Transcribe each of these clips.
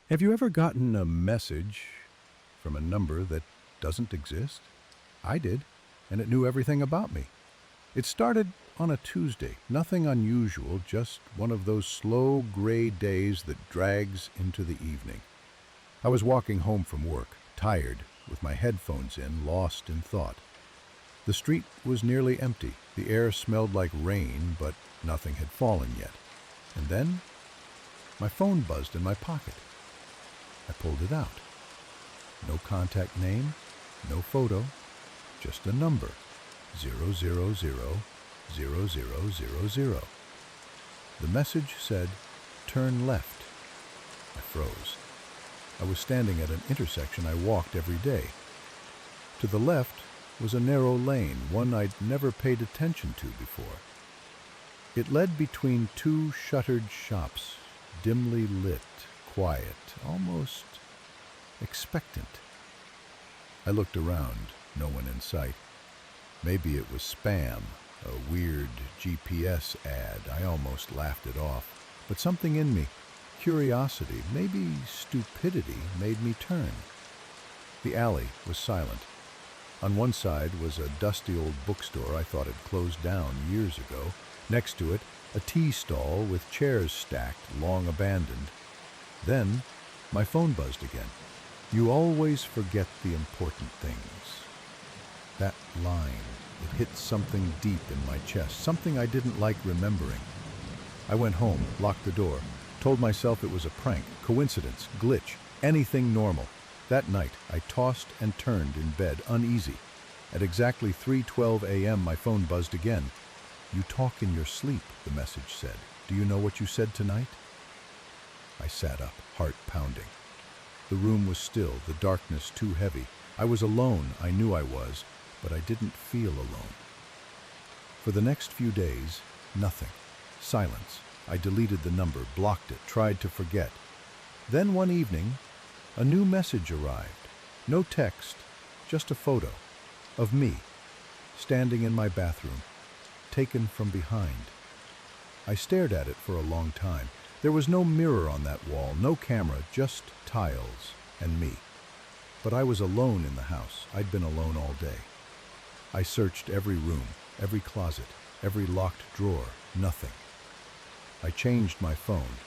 Have you ever gotten a message from a number that doesn't exist? I did, and it knew everything about me. It started on a Tuesday, nothing unusual, just one of those slow gray days that drags into the evening. I was walking home from work, tired, with my headphones in, lost in thought. The street was nearly empty. The air smelled like rain, but nothing had fallen yet. And then, my phone buzzed in my pocket. I pulled it out. No contact name, no photo, just a number, 0000000. The message said, "Turn left." I froze. I was standing at an intersection I walked every day. To the left was a narrow lane, one I'd never paid attention to before. It led between two shuttered shops, dimly lit, quiet, almost expectant. I looked around, no one in sight. Maybe it was spam, a weird GPS ad. I almost laughed it off. But something in me, curiosity, maybe stupidity, made me turn. The alley was silent. On one side was a dusty old bookstore I thought had closed down years ago. Next to it, a tea stall with chairs stacked, long abandoned. Then, my phone buzzed again. You always forget the important things. That line, it hit something deep in my chest, something I didn't like remembering. I went home, locked the door, told myself it was a prank, coincidence, glitch, anything normal. That night, I tossed and turned in bed, uneasy. At exactly 3:12 a.m., my phone buzzed again. "You talk in your sleep," the message said. "Do you know what you said tonight?" I sat up, heart pounding. The room was still, the darkness too heavy. I was alone, I knew I was, but I didn't feel alone. For the next few days, nothing. Silence. I deleted the number, blocked it, tried to forget. Then one evening, a new message arrived. No text, just a photo of me, standing in my bathroom, taken from behind. I stared at it for a long time. There was no mirror on that wall, no camera, just tiles and me. But I was alone in the house. I'd been alone all day. I searched every room, every closet, every locked drawer, nothing. I changed my phone.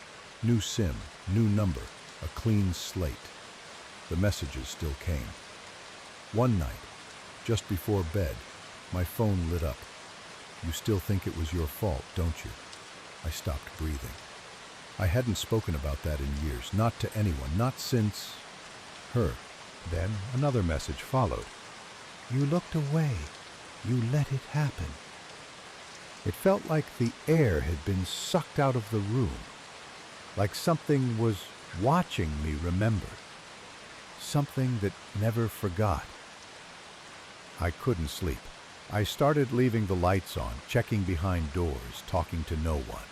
New SIM, new number, a clean slate. The messages still came. One night, just before bed, my phone lit up. "You still think it was your fault, don't you?" I stopped breathing. I hadn't spoken about that in years, not to anyone, not since her. Then another message followed. "You looked away. You let it happen." It felt like the air had been sucked out of the room, like something was watching me remember, something that never forgot. I couldn't sleep. I started leaving the lights on, checking behind doors, talking to no one.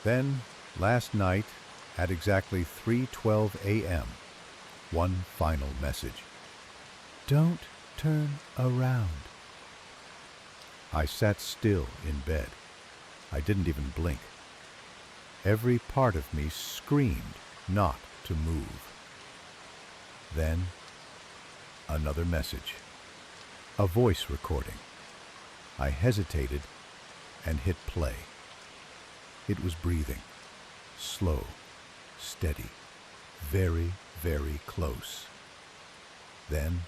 Then, last night, at exactly 3:12 a.m., one final message. "Don't turn around." I sat still in bed. I didn't even blink. Every part of me screamed not to move. Then, another message. A voice recording. I hesitated and hit play. It was breathing. Slow, steady, very, very close. Then,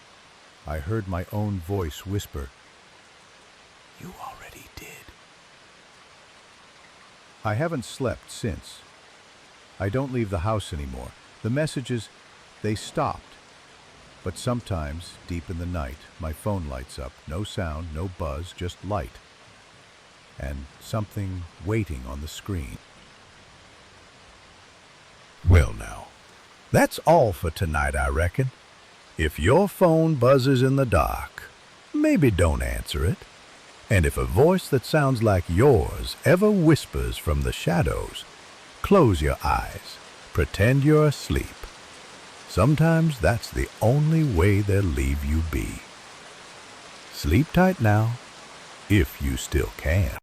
I heard my own voice whisper, "You already did." I haven't slept since. I don't leave the house anymore. The messages, they stopped. But sometimes, deep in the night, my phone lights up. No sound, no buzz, just light. And something waiting on the screen. Well now, that's all for tonight, I reckon. If your phone buzzes in the dark, maybe don't answer it. And if a voice that sounds like yours ever whispers from the shadows, close your eyes, pretend you're asleep. Sometimes that's the only way they'll leave you be. Sleep tight now, if you still can.